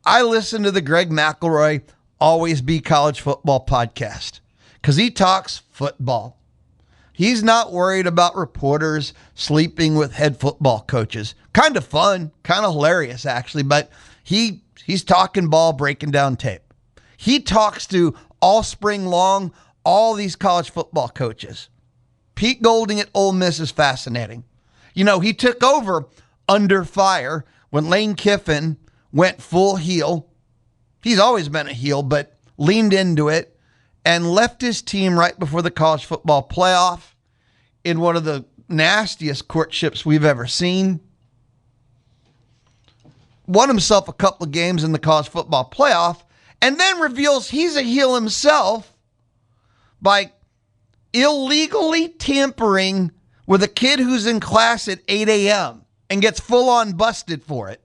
I listen to the Greg McElroy Always Be College Football podcast because he talks football. He's not worried about reporters sleeping with head football coaches. Kind of fun, kind of hilarious, actually, but he's talking ball, breaking down tape. He talks to all spring long all these college football coaches. Pete Golding at Ole Miss is fascinating. You know, he took over under fire when Lane Kiffin went full heel. He's always been a heel, but leaned into it and left his team right before the college football playoff in one of the nastiest courtships we've ever seen. Won himself a couple of games in the college football playoff and then reveals he's a heel himself by illegally tampering with a kid who's in class at 8 a.m. and gets full on busted for it.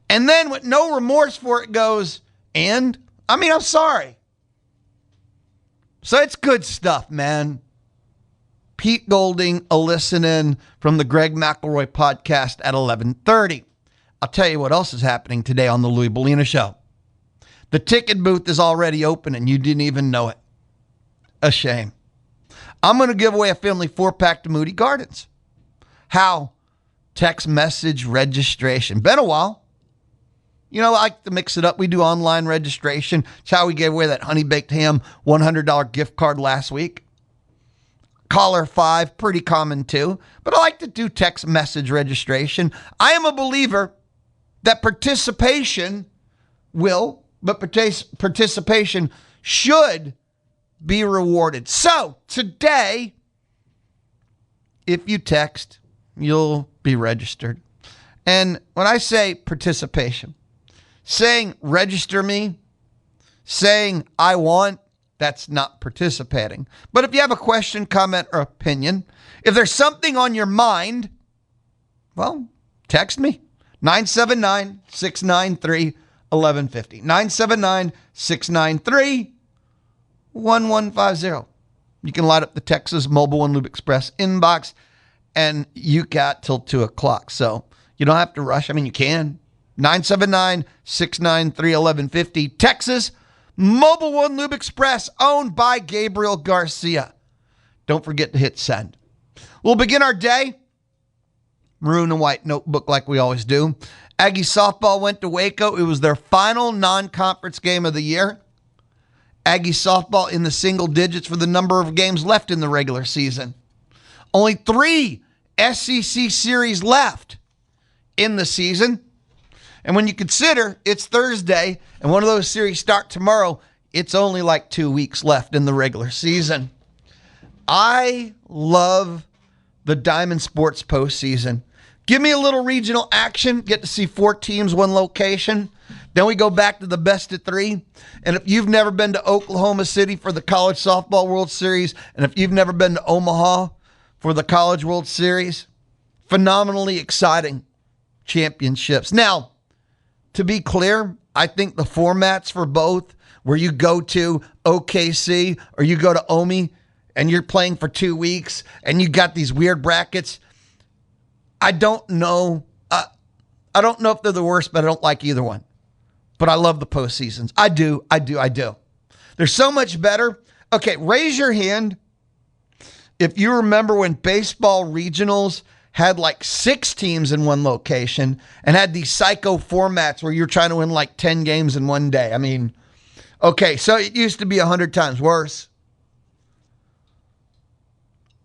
And then with no remorse for it goes, I'm sorry. So it's good stuff, man. Pete Golding, a listen-in from the Greg McElroy podcast at 11:30. I'll tell you what else is happening today on the Louie Bellina Show. The ticket booth is already open and you didn't even know it. A shame. I'm going to give away a family 4-pack to Moody Gardens. How? Text message registration. Been a while. You know, I like to mix it up. We do online registration. It's how we gave away that Honey Baked Ham $100 gift card last week. Caller 5, pretty common too. But I like to do text message registration. I am a believer that participation participation should be rewarded. So today, if you text, you'll be registered. And when I say participation, saying register me, saying I want, that's not participating. But if you have a question, comment, or opinion, if there's something on your mind, well, text me. 979-693-1150. 979-693-1150. You can light up the Texas Mobile and Lube Express inbox, and you got till 2 o'clock. So you don't have to rush. I mean, you can. 979-693-1150. Texas Mobile One Lube Express, owned by Gabriel Garcia. Don't forget to hit send. We'll begin our day. Maroon and white notebook like we always do. Aggie softball went to Waco. It was their final non-conference game of the year. Aggie softball in the single digits for the number of games left in the regular season. Only 3 SEC series left in the season. And when you consider it's Thursday and one of those series start tomorrow, it's only like 2 weeks left in the regular season. I love the Diamond Sports postseason. Give me a little regional action. Get to see 4 teams, 1 location. Then we go back to the best of 3. And if you've never been to Oklahoma City for the College Softball World Series, and if you've never been to Omaha for the College World Series, phenomenally exciting championships. Now, to be clear, I think the formats for both, where you go to OKC or you go to OMI and you're playing for 2 weeks and you got these weird brackets, I don't know. I don't know if they're the worst, but I don't like either one. But I love the postseasons. I do. They're so much better. Okay, raise your hand if you remember when baseball regionals had like 6 teams in one location and had these psycho formats where you're trying to win like 10 games in one day. I mean, okay, so it used to be 100 times worse.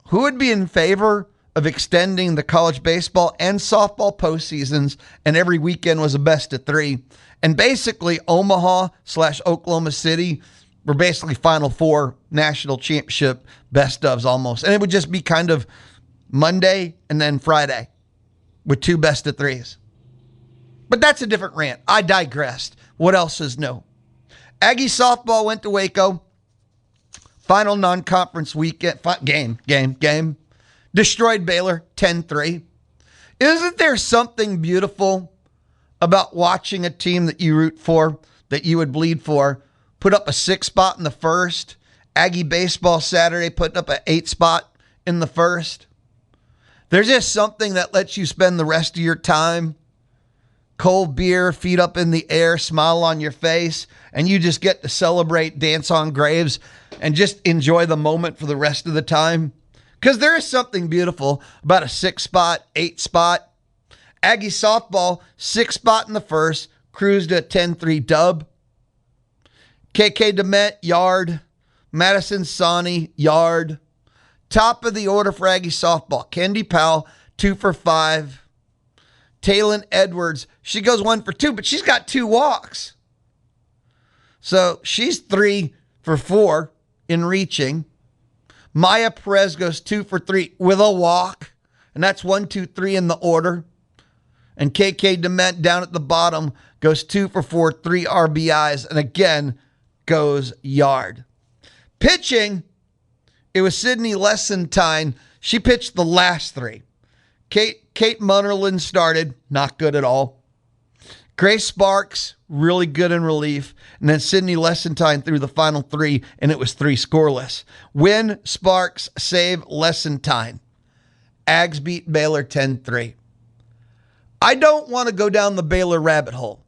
Who would be in favor of extending the college baseball and softball postseasons and every weekend was a best of 3? And basically Omaha/Oklahoma City were basically Final Four national championship best ofs almost. And it would just be kind of Monday and then Friday with 2 best of 3s. But that's a different rant. I digressed. What else is new? Aggie softball went to Waco. Final non-conference weekend game. Destroyed Baylor 10-3. Isn't there something beautiful about watching a team that you root for, that you would bleed for, put up a 6 spot in the first? Aggie baseball Saturday putting up an 8 spot in the first. There's just something that lets you spend the rest of your time cold beer, feet up in the air, smile on your face, and you just get to celebrate, dance on graves, and just enjoy the moment for the rest of the time. Because there is something beautiful about a 6-spot, 8-spot. Aggie softball, 6-spot in the first, cruised to a 10-3 dub. KK DeMent, yard. Madison Sawney, yard. Top of the order for Aggie softball. Kendi Powell, 2 for 5. Taylon Edwards, she goes 1 for 2, but she's got 2 walks. So she's 3 for 4 in reaching. Maya Perez goes 2 for 3 with a walk. And that's 1, 2, 3 in the order. And KK DeMent down at the bottom goes 2 for 4, 3 RBIs, and again goes yard. Pitching, it was Sydney Lessentine. She pitched the last 3. Kate Munnerlin started, not good at all. Grace Sparks, really good in relief. And then Sydney Lessentine threw the final 3, and it was 3 scoreless. Win, Sparks, save, Lessentine. Ags beat Baylor 10-3. I don't want to go down the Baylor rabbit hole.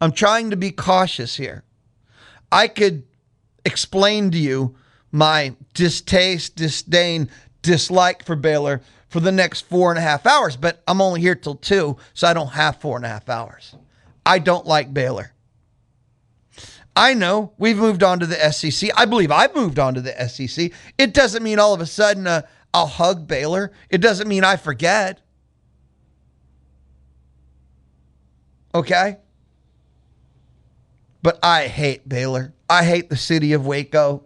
I'm trying to be cautious here. I could explain to you my distaste, disdain, dislike for Baylor for the next 4.5 hours, but I'm only here till 2, so I don't have 4.5 hours. I don't like Baylor. I know we've moved on to the SEC. I believe I've moved on to the SEC. It doesn't mean all of a sudden I'll hug Baylor. It doesn't mean I forget. Okay? But I hate Baylor. I hate the city of Waco.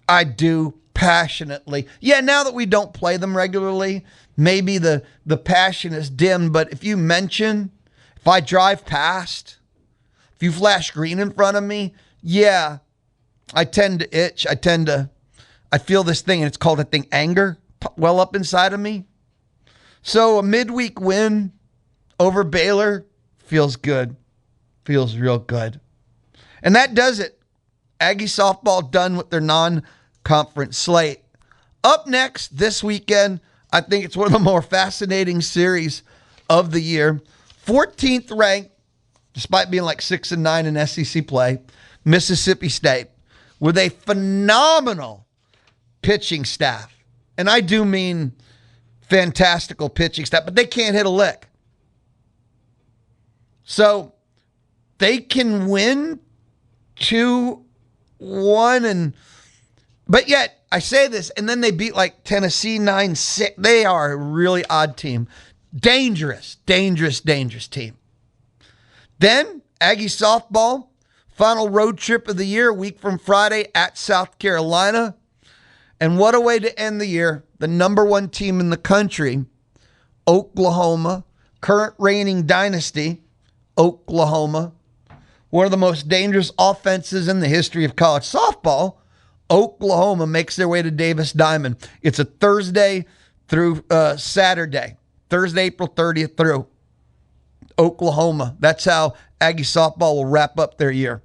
I do passionately. Yeah, now that we don't play them regularly, maybe the passion is dimmed, but if I drive past, if you flash green in front of me, yeah, I tend to itch. I feel this thing, and it's called, I think, anger well up inside of me. So a midweek win over Baylor feels good. Feels real good. And that does it. Aggie softball done with their non-conference slate. Up next this weekend, I think it's one of the more fascinating series of the year. 14th ranked, despite being like 6-9 in SEC play, Mississippi State, with a phenomenal pitching staff. And I do mean fantastical pitching staff, but they can't hit a lick. So they can win 2-1, but yet I say this, and then they beat like Tennessee 9-6. They are a really odd team. Dangerous team. Then Aggie softball, final road trip of the year, a week from Friday at South Carolina. And what a way to end the year. The number 1 team in the country, Oklahoma, current reigning dynasty, Oklahoma. One of the most dangerous offenses in the history of college softball. Oklahoma makes their way to Davis Diamond. It's a Thursday through Saturday. Thursday, April 30th through Oklahoma. That's how Aggie softball will wrap up their year.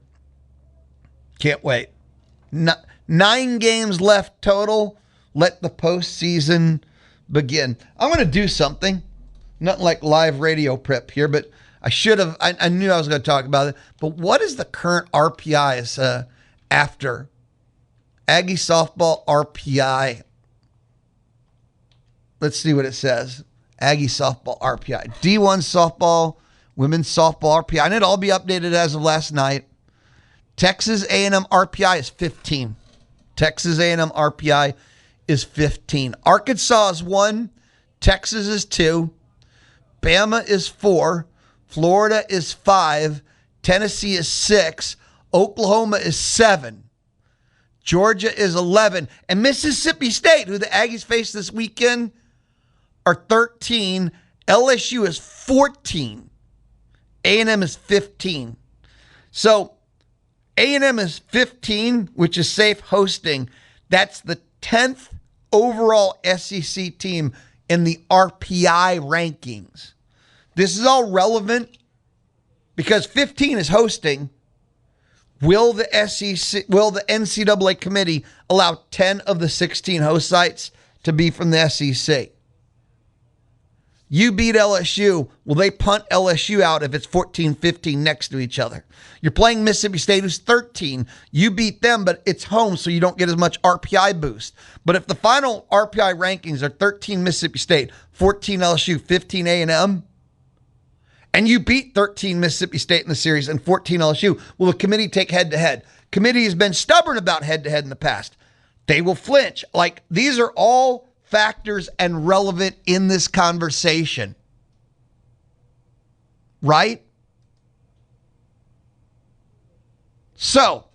Can't wait. 9 games left total. Let the postseason begin. I'm going to do something. Not like live radio prep here, but I should have. I knew I was going to talk about it. But what is the current RPI after Aggie softball RPI? Let's see what it says. Aggie softball RPI. D1 softball, women's softball RPI. And it'll all be updated as of last night. Texas A&M RPI is 15. Texas A&M RPI is 15. Arkansas is 1. Texas is 2. Bama is 4. Florida is 5. Tennessee is 6. Oklahoma is 7. Georgia is 11. And Mississippi State, who the Aggies face this weekend, are 13. LSU is 14. A&M is 15. So A&M is 15, which is safe hosting. That's the 10th overall SEC team in the RPI rankings. This is all relevant because 15 is hosting. Will the NCAA committee allow 10 of the 16 host sites to be from the SEC? You beat LSU. Well, they punt LSU out if it's 14-15 next to each other. You're playing Mississippi State, who's 13. You beat them, but it's home, so you don't get as much RPI boost. But if the final RPI rankings are 13 Mississippi State, 14 LSU, 15 A&M, and you beat 13 Mississippi State in the series and 14 LSU, will the committee take head-to-head? Committee has been stubborn about head-to-head in the past. They will flinch. Like, these are all factors and relevant in this conversation. Right? So,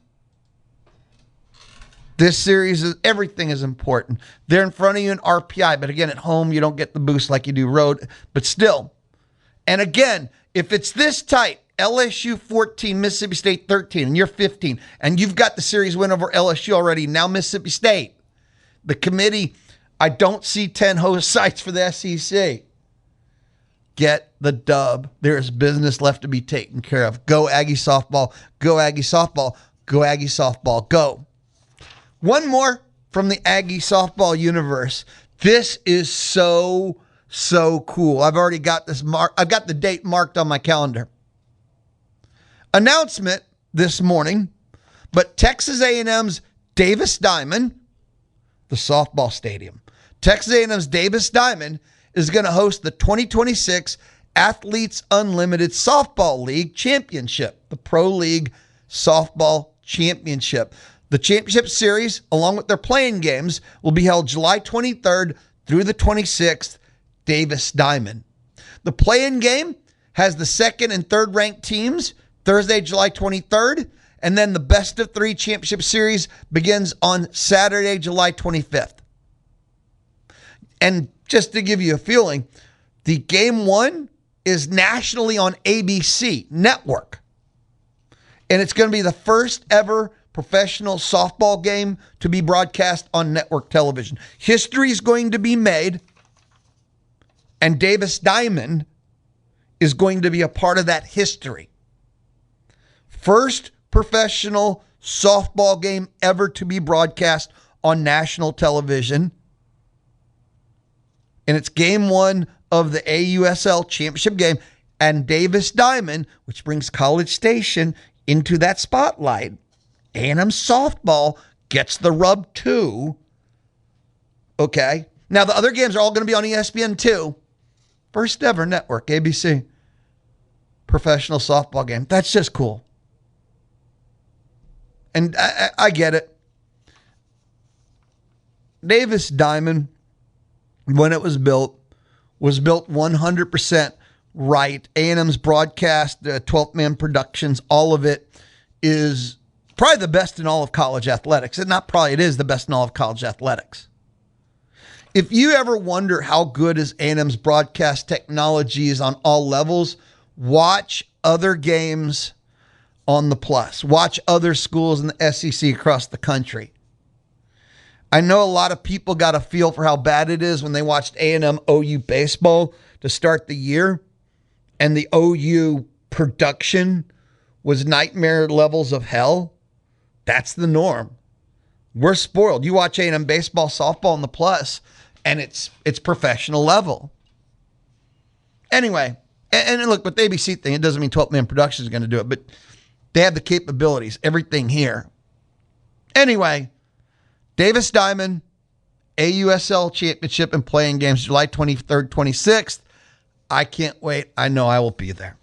this series, everything is important. They're in front of you in RPI, but again, at home, you don't get the boost like you do road, but still. And again, if it's this tight, LSU 14, Mississippi State 13, and you're 15, and you've got the series win over LSU already, now Mississippi State, the committee, I don't see 10 host sites for the SEC. Get the dub. There is business left to be taken care of. Go Aggie softball. Go Aggie softball. Go Aggie softball. Go. One more from the Aggie softball universe. This is so cool. I've already got this I've got the date marked on my calendar. Announcement this morning, but Texas A&M's Davis Diamond, the softball stadium, Texas A&M's Davis Diamond is going to host the 2026 Athletes Unlimited Softball League Championship, the Pro League Softball Championship. The championship series, along with their playing games, will be held July 23rd through the 26th, Davis Diamond. The play-in game has the second and third ranked teams Thursday, July 23rd, and then the best of three championship series begins on Saturday, July 25th. And just to give you a feeling, the game one is nationally on ABC network. And it's going to be the first ever professional softball game to be broadcast on network television. History is going to be made, and Davis Diamond is going to be a part of that history. First professional softball game ever to be broadcast on national television. And it's game one of the AUSL championship game. And Davis Diamond, which brings College Station into that spotlight. A&M softball gets the rub too. Okay. Now the other games are all going to be on ESPN too. First ever network, ABC. Professional softball game. That's just cool. And I get it. Davis Diamond, when it was built 100% right. A&M's broadcast, 12-man productions, all of it is probably the best in all of college athletics. And not probably, it is the best in all of college athletics. If you ever wonder how good is A&M's broadcast technology is on all levels, watch other games on the Plus. Watch other schools in the SEC across the country. I know a lot of people got a feel for how bad it is when they watched A&M OU baseball to start the year, and the OU production was nightmare levels of hell. That's the norm. We're spoiled. You watch A&M baseball, softball on the Plus, and it's professional level. Anyway, and look, with the ABC thing, it doesn't mean 12-man production is going to do it, but they have the capabilities, everything here. Anyway, Davis Diamond, AUSL Championship and playing games July 23rd, 26th. I can't wait. I know I will be there.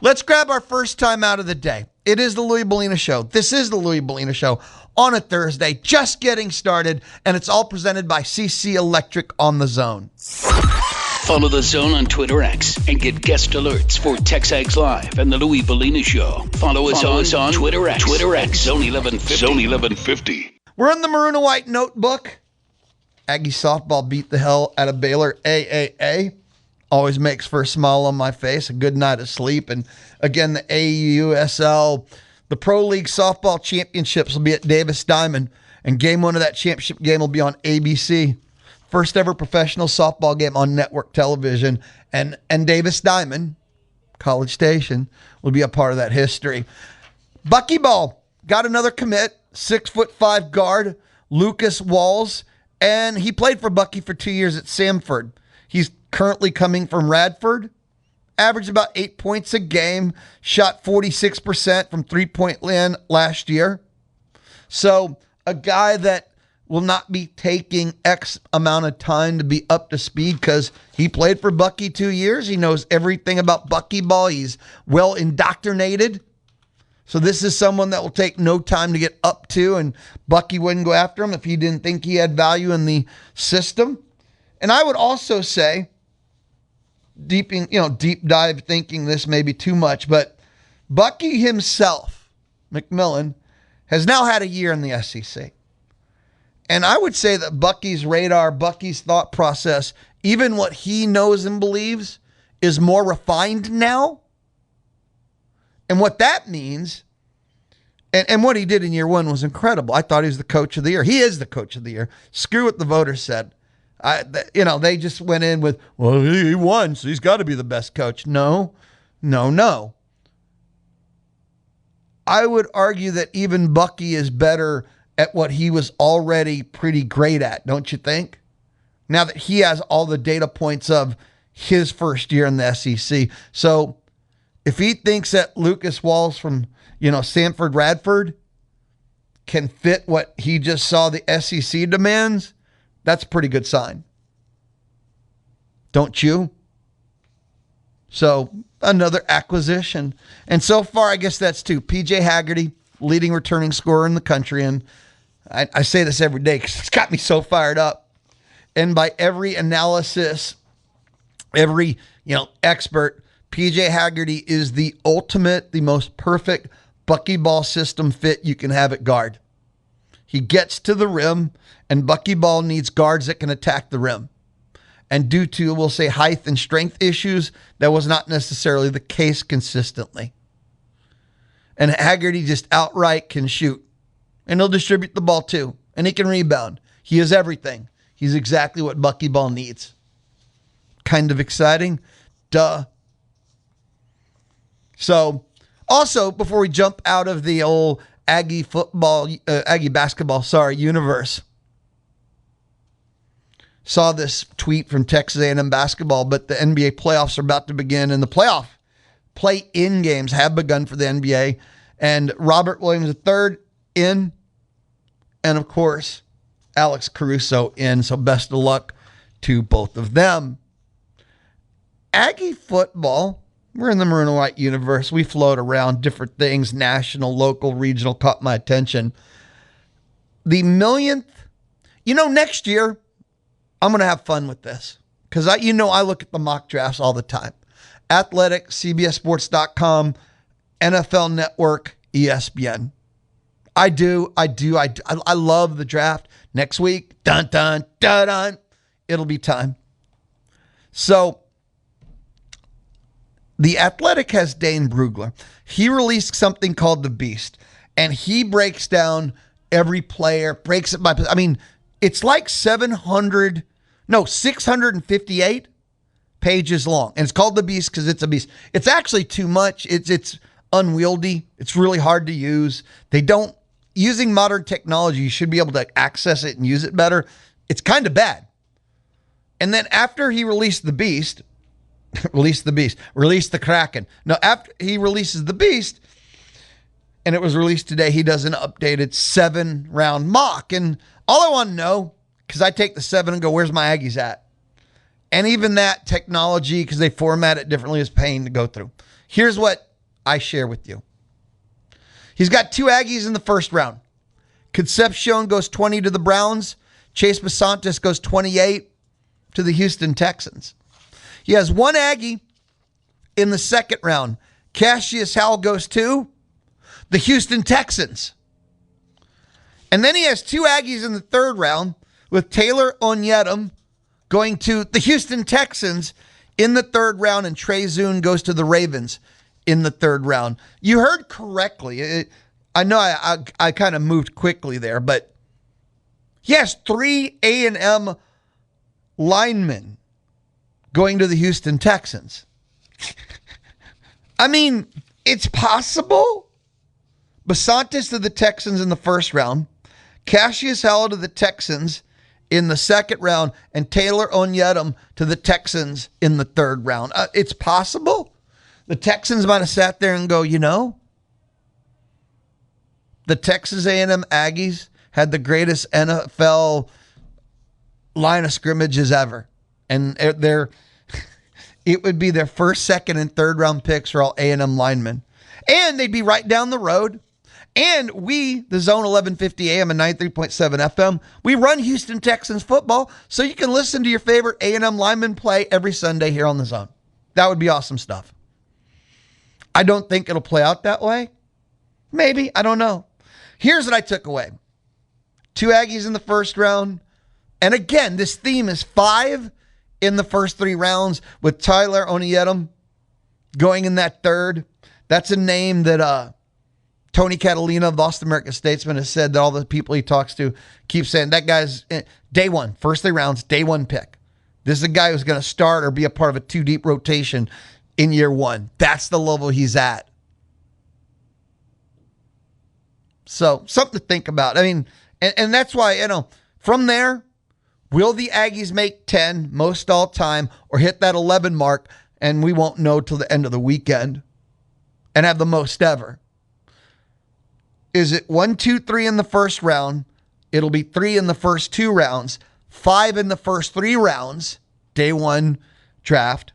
Let's grab our first time out of the day. It is the Louie Bellina Show. This is the Louie Bellina Show on a Thursday, just getting started, and it's all presented by CC Electric on the Zone. Follow the Zone on Twitter X and get guest alerts for TexAgs Live and the Louie Bellina Show. Follow us on Twitter X. Zone 1150. Zone 1150. We're in the Maroon and White notebook. Aggie softball beat the hell out of Baylor AAA. Always makes for a smile on my face, a good night of sleep. And again, the AUSL, the Pro League Softball Championships will be at Davis Diamond. And game one of that championship game will be on ABC. First ever professional softball game on network television. And Davis Diamond, College Station, will be a part of that history. Buckyball got another commit, 6'5" guard, Lucas Walls. And he played for Bucky for 2 years at Samford. He's currently coming from Radford. Averaged about 8 points a game, shot 46% from three-point land last year. So a guy that will not be taking X amount of time to be up to speed because he played for Bucky 2 years. He knows everything about Bucky ball. He's well indoctrinated. So this is someone that will take no time to get up to, and Bucky wouldn't go after him if he didn't think he had value in the system. And I would also say, deep dive thinking this may be too much, but Bucky himself, McMillan, has now had a year in the SEC. And I would say that Bucky's radar, Bucky's thought process, even what he knows and believes, is more refined now. And what that means, and what he did in year one was incredible. I thought he was the coach of the year. He is the coach of the year. Screw what the voters said. They just went in with, well, he won, so he's got to be the best coach. No. I would argue that even Bucky is better at what he was already pretty great at, don't you think? Now that he has all the data points of his first year in the SEC. So if he thinks that Lucas Walls from, Sanford Radford can fit what he just saw the SEC demands, that's a pretty good sign. Don't you? So another acquisition. And so far, I guess that's two. PJ Haggerty, leading returning scorer in the country. And I say this every day because it's got me so fired up. And by every analysis, every, expert, PJ Haggerty is the ultimate, the most perfect buckyball system fit you can have at guard. He gets to the rim, and buckyball needs guards that can attack the rim. And due to, we'll say, height and strength issues, that was not necessarily the case consistently. And Haggerty just outright can shoot. And he'll distribute the ball too. And he can rebound. He is everything. He's exactly what buckyball needs. Kind of exciting. Duh. So, also, before we jump out of the old Aggie basketball, universe, saw this tweet from Texas A&M basketball, but the NBA playoffs are about to begin, and the play-in games have begun for the NBA, and Robert Williams III in, and of course, Alex Caruso in, so best of luck to both of them. Aggie football, we're in the Maroon and White universe. We float around different things, national, local, regional, caught my attention. The millionth, next year, I'm going to have fun with this because I look at the mock drafts all the time. Athletic, CBSSports.com, NFL Network, ESPN. I do. I love the draft. Next week, dun, dun, dun, dun, it'll be time. So the Athletic has Dane Brugler. He released something called The Beast, and he breaks down every player, breaks it by, it's like 658 pages long. And it's called The Beast because it's a beast. It's actually too much. It's unwieldy. It's really hard to use. Using modern technology, you should be able to access it and use it better. It's kind of bad. And then after he released The Beast, release the Kraken. Now, after he releases The Beast, and it was released today, he does an updated 7-round mock. And all I want to know, because I take the 7 and go, where's my Aggies at? And even that technology, because they format it differently, is pain to go through. Here's what I share with you. He's got 2 Aggies in the first round. Concepcion goes 20 to the Browns. Chase Basantis goes 28 to the Houston Texans. He has 1 Aggie in the second round. Cassius Howell goes to the Houston Texans. And then he has 2 Aggies in the third round with Taylor Onyedum going to the Houston Texans in the third round, and Trey Zune goes to the Ravens in the third round. You heard correctly. I know I kind of moved quickly there, but he has 3 A&M linemen going to the Houston Texans. It's possible. Basantis to the Texans in the first round. Cassius Howell to the Texans in the second round and Taylor Onyedem to the Texans in the third round. It's possible. The Texans might have sat there and go, the Texas A&M Aggies had the greatest NFL line of scrimmages ever. And it would be their first, second, and third round picks for all A&M linemen. And they'd be right down the road. And we, the Zone 1150 AM and 93.7 FM, we run Houston Texans football, so you can listen to your favorite A&M lineman play every Sunday here on the Zone. That would be awesome stuff. I don't think it'll play out that way. Maybe. I don't know. Here's what I took away. 2 Aggies in the first round. And again, this theme is 5 in the first 3 rounds with Tyler Onyedem going in that third. That's a name that Tony Catalina of the Austin American Statesman has said that all the people he talks to keep saying that guy's day one, first 3 rounds, day 1 pick. This is a guy who's going to start or be a part of a 2-deep rotation in year 1. That's the level he's at. So something to think about. I mean, and that's why, from there, will the Aggies make 10 most all time or hit that 11 mark? And we won't know till the end of the weekend and have the most ever. Is it 1, 2, 3 in the first round? It'll be 3 in the first 2 rounds, 5 in the first 3 rounds, day 1 draft.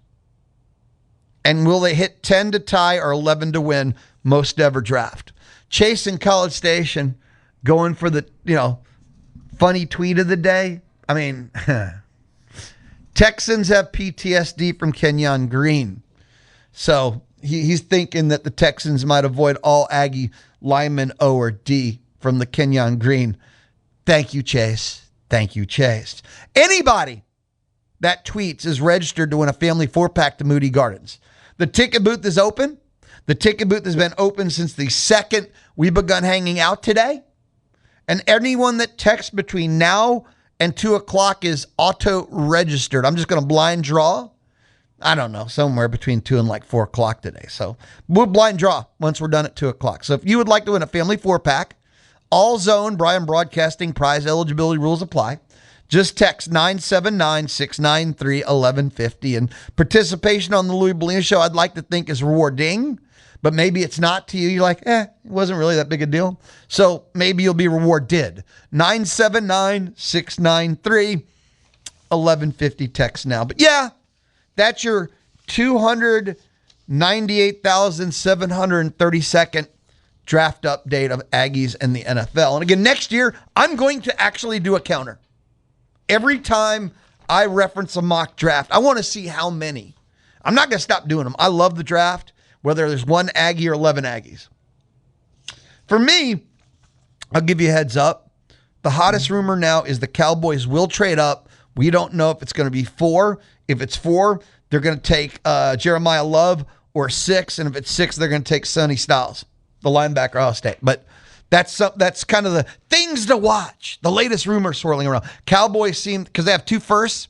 And will they hit 10 to tie or 11 to win most ever draft? Chase in College Station going for the, funny tweet of the day. I mean, Texans have PTSD from Kenyon Green. So he's thinking that the Texans might avoid all Aggie linemen O or D from the Kenyon Green. Thank you, Chase. Thank you, Chase. Anybody that tweets is registered to win a family 4-pack to Moody Gardens. The ticket booth is open. The ticket booth has been open since the second we begun hanging out today. And anyone that texts between now and 2 o'clock is auto-registered. I'm just going to blind draw. I don't know, somewhere between 2 and 4 o'clock today. So we'll blind draw once we're done at 2 o'clock. So if you would like to win a family 4-pack, all Zone, Brian Broadcasting prize eligibility rules apply. Just text 979-693-1150. And participation on the Louie Bellina Show, I'd like to think is rewarding, but maybe it's not to you. You're like, it wasn't really that big a deal. So maybe you'll be rewarded. 979-693-1150 text now. But yeah, that's your 298,732nd draft update of Aggies and the NFL. And again, next year, I'm going to actually do a counter. Every time I reference a mock draft, I want to see how many. I'm not going to stop doing them. I love the draft, whether there's 1 Aggie or 11 Aggies. For me, I'll give you a heads up. The hottest rumor now is the Cowboys will trade up. We don't know if it's going to be 4. If it's 4, they're going to take Jeremiah Love, or 6. And if it's 6, they're going to take Sonny Styles, the linebacker, Ohio State. But that's kind of the things to watch. The latest rumors swirling around. Cowboys seem, because they have 2 firsts,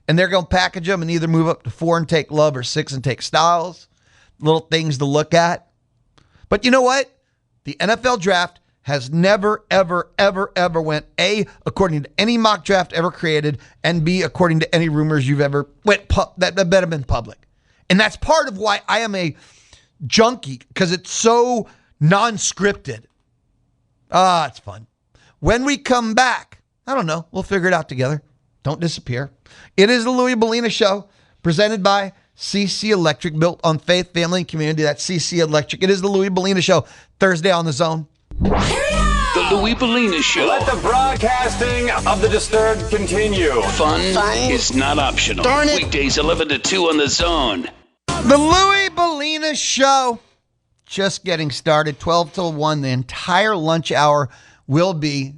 and they're going to package them and either move up to 4 and take Love or 6 and take Styles. Little things to look at. But you know what? The NFL draft has never, ever, ever, ever went A, according to any mock draft ever created, and B, according to any rumors you've ever that have been public. And that's part of why I am a junkie, because it's so non-scripted. It's fun. When we come back, I don't know, we'll figure it out together. Don't disappear. It is the Louie Bellina Show, presented by CC Electric, built on faith, family, and community. That's CC Electric. It is the Louie Bellina Show, Thursday on the Zone. The Louie Bellina Show. Let the broadcasting of the disturbed continue. Fun is not optional. Darn it. Weekdays 11 to 2 on the Zone. The Louie Bellina Show, just getting started. 12 till 1. The entire lunch hour will be.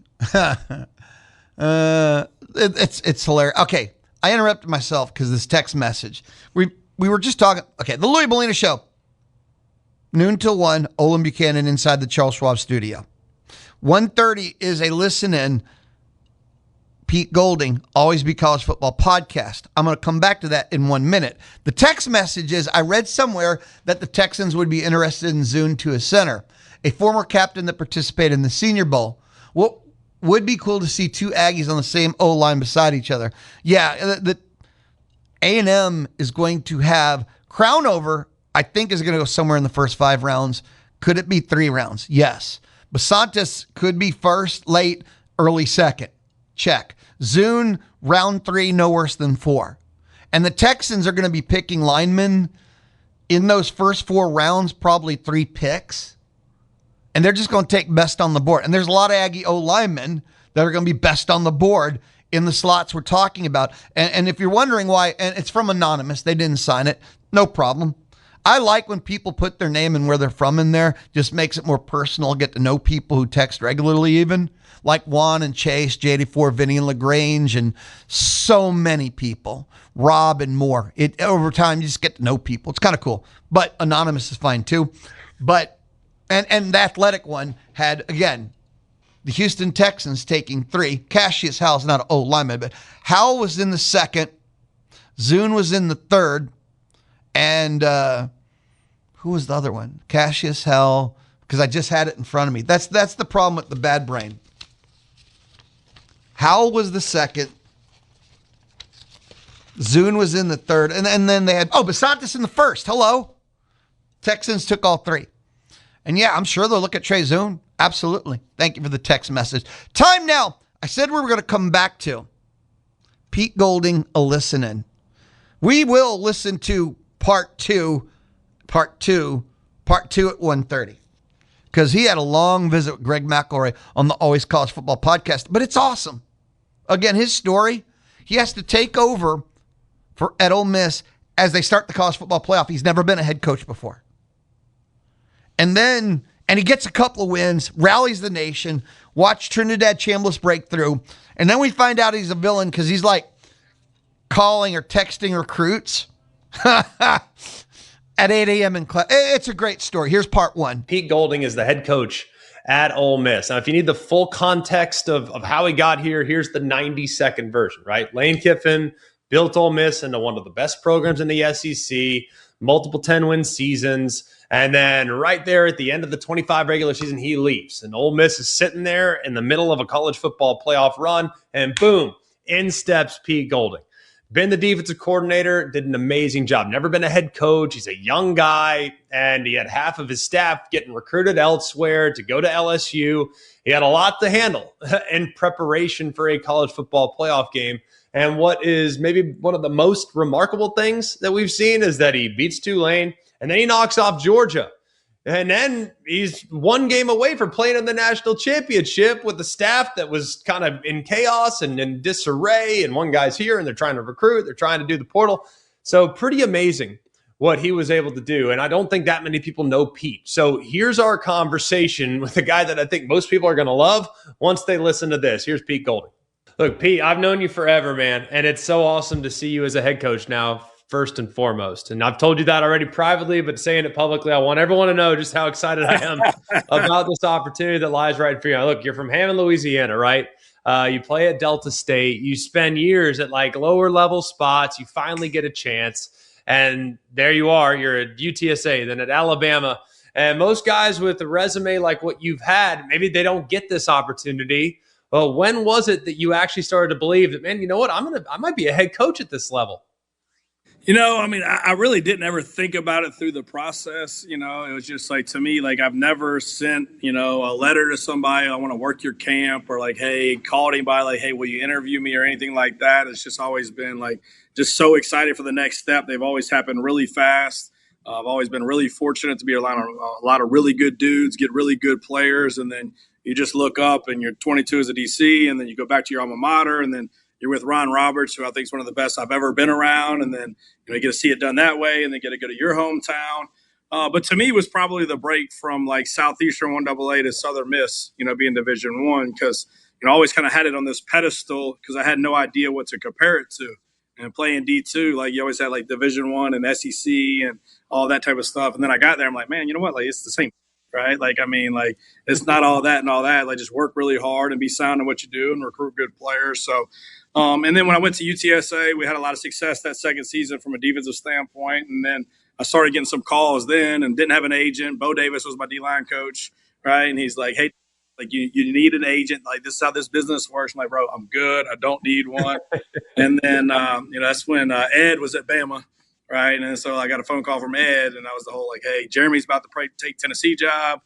It's hilarious. Okay, I interrupted myself because this text message. We were just talking. Okay, the Louie Bellina Show. Noon till 1, Olin Buchanan inside the Charles Schwab studio. 1:30 is a listen-in. Pete Golding, Always Be College Football podcast. I'm going to come back to that in 1 minute. The text message is, I read somewhere that the Texans would be interested in Zune to a center, a former captain that participated in the Senior Bowl. Well, would be cool to see two Aggies on the same O-line beside each other. Yeah, the A&M is going to have Crownover, I think, is going to go somewhere in the first 5 rounds. Could it be 3 rounds? Yes. Basantis could be first, late, early second. Check. Zune, round 3, no worse than 4. And the Texans are going to be picking linemen in those first 4 rounds, probably 3 picks. And they're just going to take best on the board. And there's a lot of Aggie O-linemen that are going to be best on the board in the slots we're talking about. And if you're wondering why, and it's from Anonymous, they didn't sign it, no problem. I like when people put their name and where they're from in there. Just makes it more personal. Get to know people who text regularly even. Like Juan and Chase, JD4, Vinny and LaGrange, and so many people. Rob and more. Over time, you just get to know people. It's kind of cool. But Anonymous is fine too. But and the athletic one had, again, the Houston Texans taking 3. Cassius Howell's not an O-lineman, but Howell was in the 2nd. Zune was in the 3rd. And who was the other one? Cassius Howell, because I just had it in front of me. That's the problem with the bad brain. Howell was the 2nd. Zune was in the 3rd. And then they had, Basantis in the 1st. Hello. Texans took all 3. And yeah, I'm sure they'll look at Trey Zune. Absolutely. Thank you for the text message. Time now. I said we were going to come back to Pete Golding a listening. We will listen to part two at 1:30. Because he had a long visit with Greg McElroy on the Always College Football podcast. But it's awesome. Again, his story, he has to take over at Ole Miss as they start the college football playoff. He's never been a head coach before. And he gets a couple of wins, rallies the nation, watch Trinidad Chambliss break through, and then we find out he's a villain because he's like calling or texting recruits at 8 a.m. in class. It's a great story. Here's part 1. Pete Golding is the head coach at Ole Miss. Now, if you need the full context of how he got here, here's the 90-second version, right? Lane Kiffin built Ole Miss into one of the best programs in the SEC, multiple 10-win seasons. And then right there at the end of the 25 regular season, he leaves. And Ole Miss is sitting there in the middle of a college football playoff run. And boom, in steps Pete Golding. Been the defensive coordinator, did an amazing job. Never been a head coach. He's a young guy. And he had half of his staff getting recruited elsewhere to go to LSU. He had a lot to handle in preparation for a college football playoff game. And what is maybe one of the most remarkable things that we've seen is that he beats Tulane. And then he knocks off Georgia. And then he's one game away from playing in the national championship with a staff that was kind of in chaos and in disarray. And one guy's here and they're trying to recruit. They're trying to do the portal. So pretty amazing what he was able to do. And I don't think that many people know Pete. So here's our conversation with a guy that I think most people are going to love once they listen to this. Here's Pete Golding. Look, Pete, I've known you forever, man. And it's so awesome to see you as a head coach now, first and foremost. And I've told you that already privately, but saying it publicly, I want everyone to know just how excited I am about this opportunity that lies right in front of you. Look, you're from Hammond, Louisiana, right? You play at Delta State. You spend years at like lower level spots. You finally get a chance. And there you are. You're at UTSA, then at Alabama. And most guys with a resume like what you've had, maybe they don't get this opportunity. Well, when was it that you actually started to believe that, man, you know what? I might be a head coach at this level? I really didn't ever think about it through the process. It was just like, to me, like I've never sent, a letter to somebody, I want to work your camp, or like, hey, called anybody like, hey, will you interview me or anything like that. It's just always been like, just so excited for the next step. They've always happened really fast. I've always been really fortunate to be around a lot of really good dudes, get really good players. And then you just look up and you're 22 as a DC, and then you go back to your alma mater, and then you're with Ron Roberts, who I think is one of the best I've ever been around. And then you get to see it done that way, and then get to go to your hometown. But to me, it was probably the break from like Southeastern 1AA to Southern Miss, being Division I, because I always kind of had it on this pedestal because I had no idea what to compare it to. And playing D2, like you always had like Division I and SEC and all that type of stuff. And then I got there, I'm like, man, you know what? Like it's the same, right? It's not all that and all that. Like just work really hard and be sound in what you do and recruit good players. So. And then when I went to UTSA, we had a lot of success that second season from a defensive standpoint. And then I started getting some calls then and didn't have an agent. Bo Davis was my D-line coach, right? And he's like, hey, Like you need an agent. Like this is how this business works. I'm like, bro, I'm good. I don't need one. And then, that's when Ed was at Bama. Right. And so I got a phone call from Ed, and I was the whole like, hey, Jeremy's about to take Tennessee job.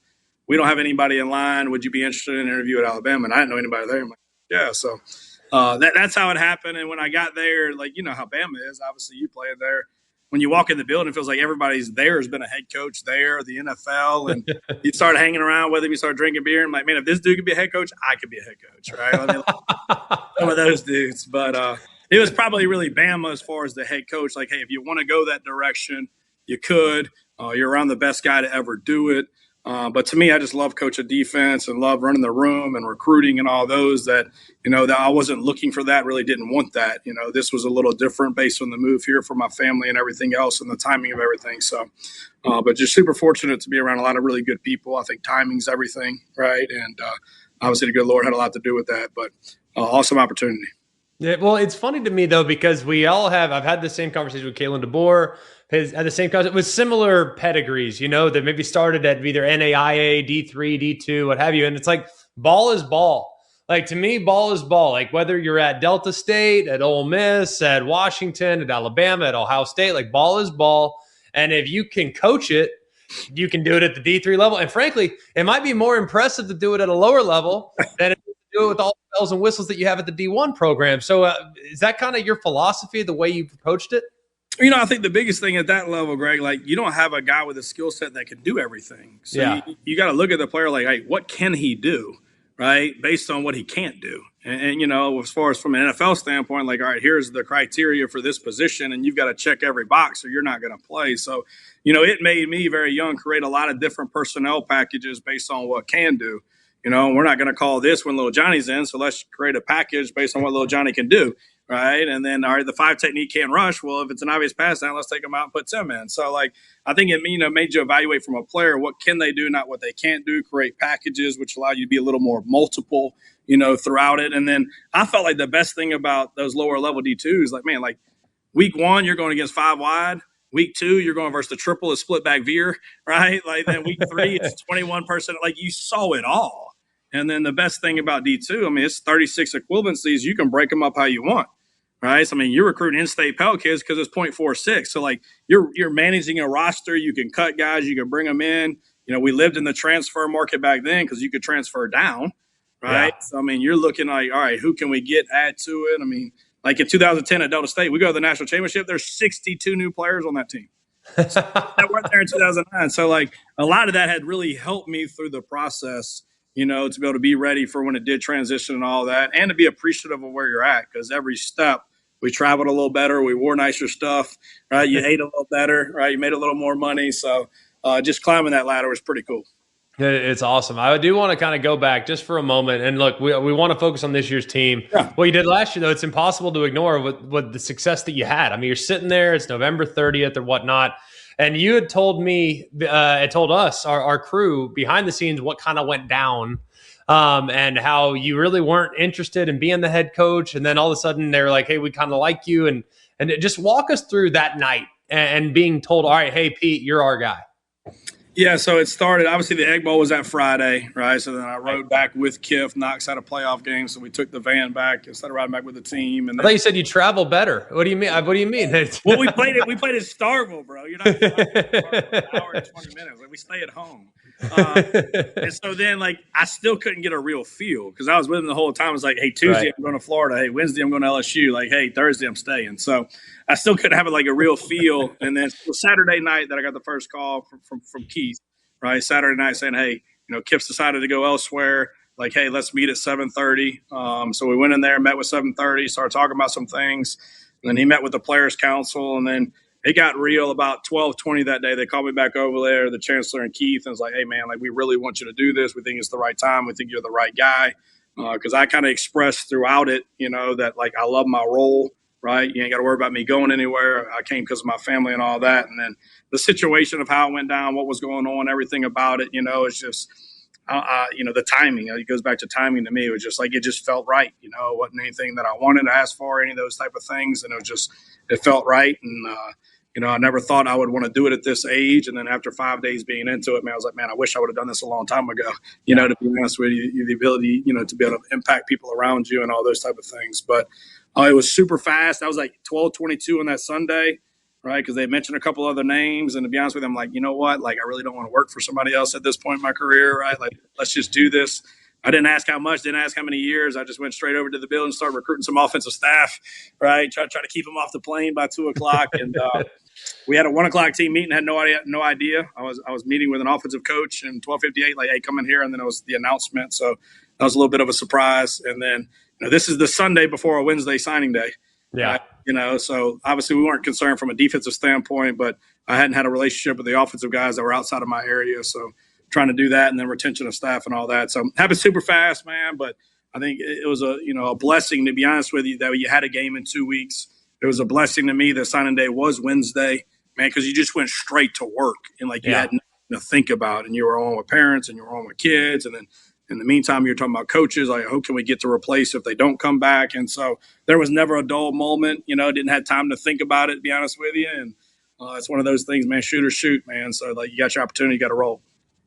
We don't have anybody in line. Would you be interested in an interview at Alabama? And I didn't know anybody there. I'm like, yeah. So that's how it happened. And when I got there, like, you know how Bama is. Obviously, you played there. When you walk in the building, it feels like everybody's there has been a head coach there, the NFL, and you start hanging around with him, you start drinking beer. I'm like, man, if this dude could be a head coach, I could be a head coach, right? I mean, some of those dudes. But it was probably really Bama as far as the head coach. Like, hey, if you want to go that direction, you could. You're around the best guy to ever do it. But to me, I just love coaching defense and love running the room and recruiting and all those that I wasn't looking for that, really didn't want that. This was a little different based on the move here for my family and everything else and the timing of everything. So, but just super fortunate to be around a lot of really good people. I think timing's everything, right? And obviously the good Lord had a lot to do with that, but awesome opportunity. Yeah, well, it's funny to me, though, because I've had the same conversation with Kalen DeBoer, had the same conversation with similar pedigrees, that maybe started at either NAIA, D3, D2, what have you. And it's like, ball is ball. Like, to me, ball is ball. Like, whether you're at Delta State, at Ole Miss, at Washington, at Alabama, at Ohio State, like, ball is ball. And if you can coach it, you can do it at the D3 level. And frankly, it might be more impressive to do it at a lower level than do it with all the bells and whistles that you have at the D1 program. So is that kind of your philosophy, the way you've approached it? I think the biggest thing at that level, Greg, like you don't have a guy with a skill set that can do everything. So you got to look at the player like, hey, what can he do, right, based on what he can't do. And as far as from an NFL standpoint, like, all right, here's the criteria for this position, and you've got to check every box or you're not going to play. So, it made me very young create a lot of different personnel packages based on what can do. We're not going to call this when little Johnny's in, so let's create a package based on what little Johnny can do, right? And then, all right, the 5 technique can't rush. Well, if it's an obvious pass down, let's take him out and put Tim in. So, like, I think it made you evaluate from a player what can they do, not what they can't do, create packages, which allow you to be a little more multiple, throughout it. And then I felt like the best thing about those lower level D2s, like, man, like week 1, you're going against 5 wide. Week 2, you're going versus the triple, a split back veer, right? Like then week 3, it's 21 person. Like you saw it all. And then the best thing about D2, I mean, it's 36 equivalencies. You can break them up how you want, right? So, I mean, you're recruiting in-state Pell kids because it's 0.46. So, like, you're managing a roster. You can cut guys. You can bring them in. We lived in the transfer market back then because you could transfer down, right? Yeah. So, I mean, you're looking like, all right, who can we add to it? I mean, like in 2010 at Delta State, we go to the national championship. There's 62 new players on that team. So that weren't there in 2009. So, like, a lot of that had really helped me through the process, to be able to be ready for when it did transition and all that, and to be appreciative of where you're at, because every step we traveled a little better, we wore nicer stuff, right? You ate a little better, right? You made a little more money. So just climbing that ladder was pretty cool. It's awesome. I do want to kind of go back just for a moment. And look, we want to focus on this year's team. Yeah. What you did last year, though, it's impossible to ignore with the success that you had. I mean, you're sitting there, it's November 30th or whatnot. And you had told me, told us, our crew, behind the scenes, what kind of went down and how you really weren't interested in being the head coach. And then all of a sudden they're like, hey, we kind of like you. And just walk us through that night and being told, all right, hey, Pete, you're our guy. Yeah, so it started, obviously the Egg Bowl was that Friday, right? So then I rode back with Kiff. Knox had a playoff game, so we took the van back instead of riding back with the team. And I thought you said you travel better. What do you mean? What do you mean? Well, we played at Starkville, bro. You're not an hour and 20 minutes. Like, we stay at home. And so then, like, I still couldn't get a real feel because I was with him the whole time. I was like, hey, Tuesday I'm going to Florida. Hey, Wednesday I'm going to LSU. Like, hey, Thursday I'm staying. So I still couldn't have it like a real feel. And then it was Saturday night that I got the first call from Keith, right? Saturday night saying, hey, Kip's decided to go elsewhere. Like, hey, let's meet at 7:30. So we went in there, met with 7:30, started talking about some things. And then he met with the Players Council. And then it got real about 12:20 that day. They called me back over there, the chancellor and Keith, and was like, hey, man, like, we really want you to do this. We think it's the right time. We think you're the right guy. Because I kind of expressed throughout it, that, like, I love my role. Right. You ain't got to worry about me going anywhere. I came because of my family and all that. And then the situation of how it went down, what was going on, everything about it, it's just, the timing. It goes back to timing to me. It was just like, it just felt right. It wasn't anything that I wanted to ask for, any of those type of things. And it felt right. And, I never thought I would want to do it at this age. And then after 5 days being into it, man, I was like, man, I wish I would have done this a long time ago. To be honest with you, the ability, to be able to impact people around you and all those type of things. But it was super fast. I was like 12:22 on that Sunday, right? Because they mentioned a couple other names. And to be honest with you, I'm like, you know what? Like, I really don't want to work for somebody else at this point in my career, right? Like, let's just do this. I didn't ask how much, didn't ask how many years. I just went straight over to the building and started recruiting some offensive staff, right? Try to keep them off the plane by 2:00. And we had a 1:00 team meeting, had no idea. I was meeting with an offensive coach and 12:58, like, hey, come in here. And then it was the announcement. So that was a little bit of a surprise. And then, this is the Sunday before a Wednesday signing day. Yeah. So obviously we weren't concerned from a defensive standpoint, but I hadn't had a relationship with the offensive guys that were outside of my area. So trying to do that, and then retention of staff and all that. So happened super fast, man. But I think it was a blessing, to be honest with you, that you had a game in 2 weeks. It was a blessing to me that signing day was Wednesday, man, because you just went straight to work and you had nothing to think about, and you were on with parents and you were on with kids, and then in the meantime you're talking about coaches, like, who can we get to replace if they don't come back? And so there was never a dull moment. Didn't have time to think about it, to be honest with you. And it's one of those things, man. Shoot or shoot, man. So you got your opportunity, you got to roll.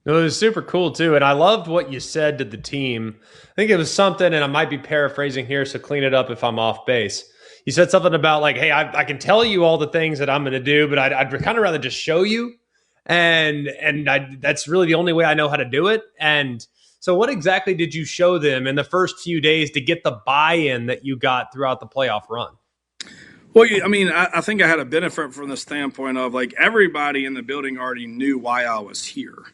It was super cool, too. And I loved what you said to the team. I think it was something, and I might be paraphrasing here, so clean it up if I'm off base. You said something about, like, hey, I can tell you all the things that I'm going to do, but I'd kind of rather just show you. And that's really the only way I know how to do it. And so what exactly did you show them in the first few days to get the buy-in that you got throughout the playoff run? Well, I think I had a benefit from the standpoint of, like, everybody in the building already knew why I was here.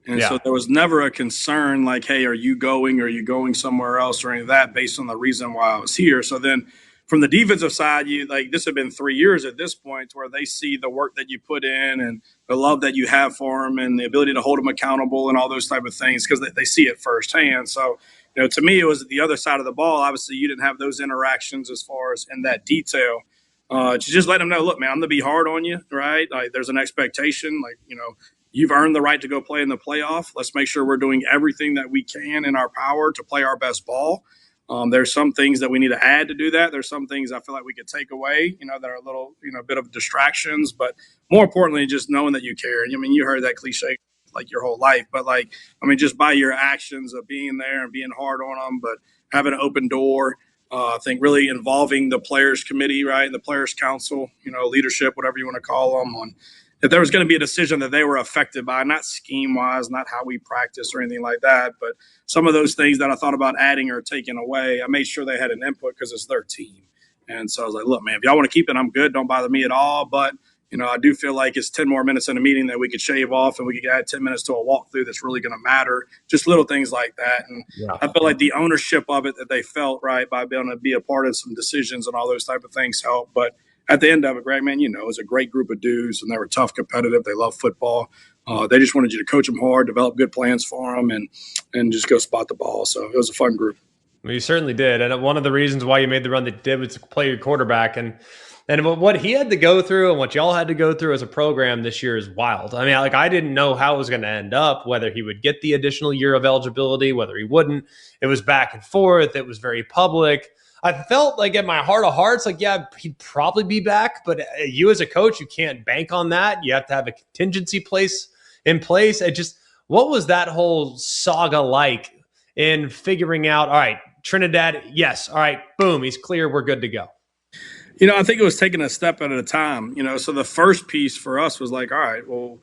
And so there was never a concern like, hey, are you going somewhere else or any of that based on the reason why I was here. So then from the defensive side, this had been 3 years at this point where they see the work that you put in and the love that you have for them and the ability to hold them accountable and all those type of things because they see it firsthand. So, to me, it was the other side of the ball. Obviously, you didn't have those interactions as far as in that detail. To just let them know, look, man, I'm going to be hard on you, right? Like, there's an expectation, you've earned the right to go play in the playoff. Let's make sure we're doing everything that we can in our power to play our best ball. There's some things that we need to add to do that. There's some things I feel like we could take away, that are a little, bit of distractions. But more importantly, just knowing that you care. You heard that cliche like your whole life. But just by your actions of being there and being hard on them, but having an open door. I think really involving the players committee, right, and the players council, leadership, whatever you want to call them, on if there was going to be a decision that they were affected by, not scheme-wise, not how we practice or anything like that, but some of those things that I thought about adding or taking away, I made sure they had an input because it's their team. And so I was like, look, man, if y'all want to keep it, I'm good. Don't bother me at all. But, I do feel like it's 10 more minutes in a meeting that we could shave off and we could add 10 minutes to a walkthrough that's really going to matter. Just little things like that. And I feel like the ownership of it that they felt, right, by being able to be a part of some decisions and all those type of things helped. But at the end of it, Greg, man, it was a great group of dudes, and they were tough, competitive. They love football. They just wanted you to coach them hard, develop good plans for them, and just go spot the ball. So it was a fun group. Well, you certainly did. And one of the reasons why you made the run that you did was to play your quarterback. And what he had to go through and what y'all had to go through as a program this year is wild. I didn't know how it was going to end up, whether he would get the additional year of eligibility, whether he wouldn't. It was back and forth. It was very public. I felt like in my heart of hearts, he'd probably be back. But you as a coach, you can't bank on that. You have to have a contingency in place. What was that whole saga like in figuring out, all right, Trinidad, yes, all right, boom, he's clear, we're good to go? I think it was taking a step at a time, so the first piece for us was like, all right, well,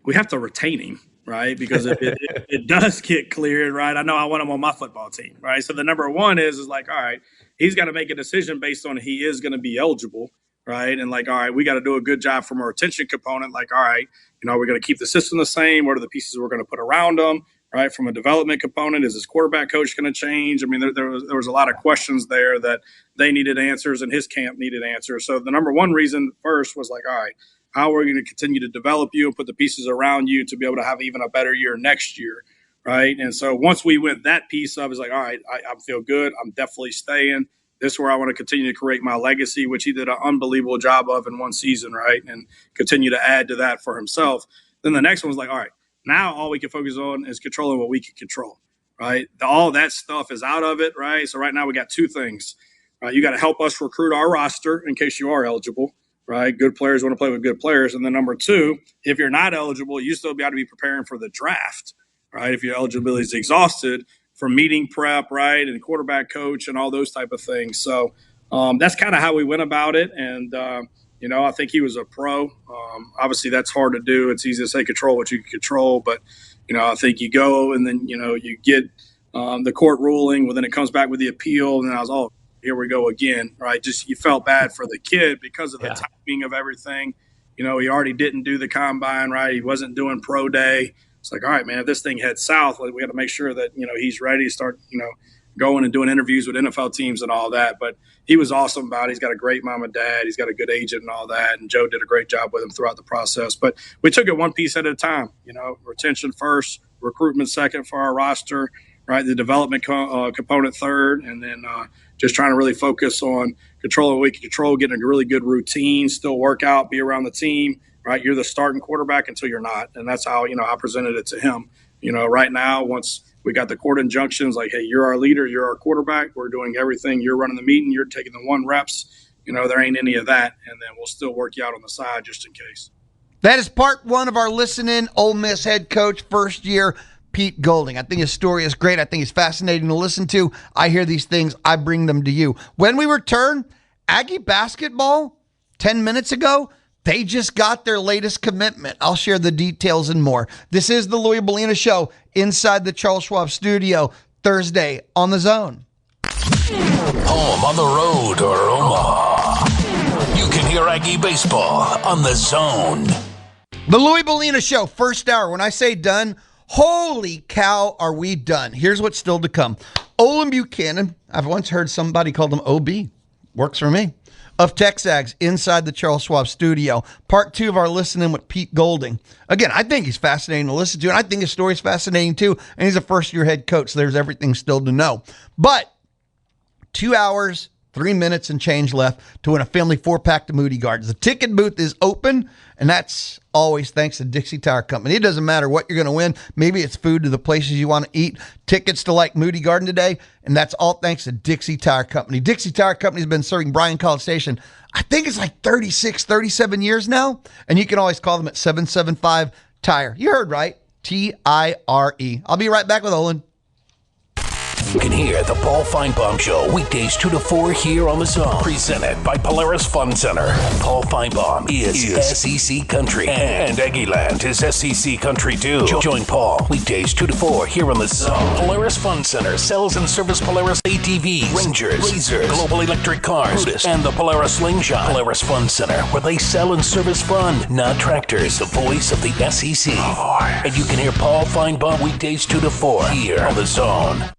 we have to retain him, right? Because if it does get cleared, right, I know I want him on my football team, right? So the number one is like, all right, he's got to make a decision based on he is going to be eligible, right? And all right, we got to do a good job from a retention component. All right, we're going to keep the system the same. What are the pieces we're going to put around him? Right, from a development component, is his quarterback coach going to change? There was a lot of questions there that they needed answers and his camp needed answers. So the number one reason first was like, all right, how are we going to continue to develop you and put the pieces around you to be able to have even a better year next year, right? And so once we went that piece of, it's like, all right, I feel good. I'm definitely staying. This is where I want to continue to create my legacy, which he did an unbelievable job of in one season, right? And continue to add to that for himself. Then the next one was like, all right, now all we can focus on is controlling what we can control, right? All that stuff is out of it, right? So right now we got two things. You got to help us recruit our roster in case you are eligible, right? Good players want to play with good players. And then number two, if you're not eligible, you still got to be preparing for the draft, right? If your eligibility is exhausted from meeting prep, right, and quarterback coach and all those type of things. So that's kind of how we went about it. And, I think he was a pro. Obviously, that's hard to do. It's easy to say control what you can control. But, I think you go and then, you get the court ruling. Well, then it comes back with the appeal. And then I was, here we go again, right? Just you felt bad for the kid because of the timing of everything. He already didn't do the combine, right? He wasn't doing pro day. It's like, all right, man, if this thing heads south, we got to make sure that, he's ready to start, going and doing interviews with NFL teams and all that. But he was awesome about it. He's got a great mom and dad. He's got a good agent and all that. And Joe did a great job with him throughout the process. But we took it one piece at a time, retention first, recruitment second for our roster, right? The development component third, and then just trying to really focus on controlling what we can control, getting a really good routine, still work out, be around the team, right? You're the starting quarterback until you're not. And that's how, I presented it to him. Right now, once we got the court injunctions, like, hey, you're our leader, you're our quarterback, we're doing everything, you're running the meeting, you're taking the 1 reps, there ain't any of that. And then we'll still work you out on the side just in case. That is part one of our Listen In Ole Miss head coach, first year, Pete Golding. I think his story is great. I think he's fascinating to listen to. I hear these things. I bring them to you. When we return, Aggie basketball, 10 minutes ago, they just got their latest commitment. I'll share the details and more. This is the Louie Bellina Show inside the Charles Schwab studio, Thursday on The Zone. Home on the road or Omaha. You can hear Aggie baseball on The Zone. The Louie Bellina Show, first hour. When I say done, holy cow, are we done? Here's what's still to come. Olin Buchanan, I've once heard somebody call him OB. Works for me. Of Texags inside the Charles Schwab studio. Part 2 of our listening with Pete Golding. Again, I think he's fascinating to listen to, and I think his story is fascinating too. And he's a first-year head coach, so there's everything still to know. But 2 hours, 3 minutes and change left to win a family 4-pack to Moody Gardens. The ticket booth is open, and that's always thanks to Dixie Tire Company. It doesn't matter what you're going to win. Maybe it's food to the places you want to eat, tickets to like Moody Garden today, and that's all thanks to Dixie Tire Company. Dixie Tire Company has been serving Bryan College Station, I think it's like 36, 37 years now, and you can always call them at 775-TIRE. You heard right, T-I-R-E. I'll be right back with Olin. You can hear the Paul Feinbaum Show weekdays 2 to 4 here on The Zone. Presented by Polaris Fun Center. Paul Feinbaum is SEC Country, and Aggieland is SEC Country too. Join Paul weekdays 2 to 4 here on The Zone. Polaris Fun Center sells and service Polaris ATVs, Rangers, Razors, Global Electric Cars, Brutus, and the Polaris Slingshot. Polaris Fun Center, where they sell and service fun, not tractors. The voice of the SEC. And you can hear Paul Feinbaum weekdays 2 to 4 here on The Zone.